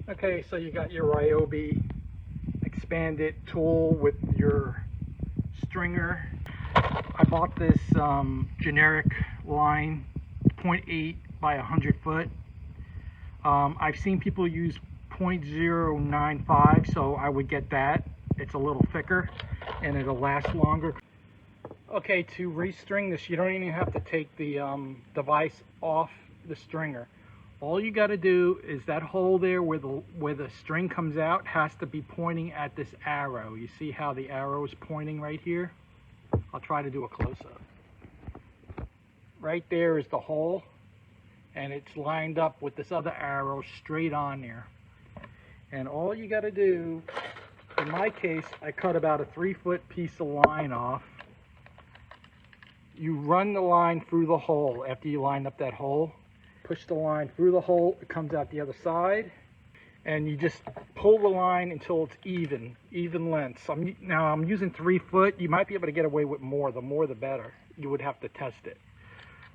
Okay, so you got your Ryobi expanded tool with your stringer. I bought this generic line, 0.8 by 100 foot. I've seen people use 0.095, so I would get that. It's a little thicker and it'll last longer. Okay, to restring this, you don't even have to take the device off the stringer. All you got to do is that hole there where the string comes out has to be pointing at this arrow. You see how the arrow is pointing right here? I'll try to do a close-up. Right there is the hole, and it's lined up with this other arrow straight on there. And all you got to do, in my case, I cut about a 3-foot piece of line off. You run the line through the hole after you line up that hole. Push the line through the hole, it comes out the other side, and you just pull the line until it's even length. So now I'm using 3 foot. You might be able to get away with more. The more the better. You would have to test it.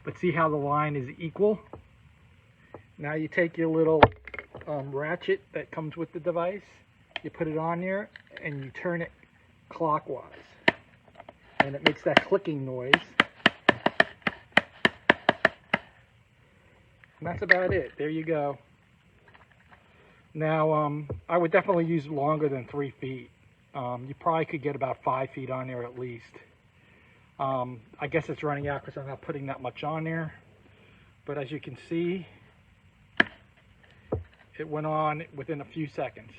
But see how the line is equal? Now you take your little ratchet that comes with the device, you put it on there, and you turn it clockwise. And it makes that clicking noise. And that's about it. There you go. Now, I would definitely use longer than 3 feet. You probably could get about 5 feet on there at least. I guess it's running out because I'm not putting that much on there. But as you can see, it went on within a few seconds.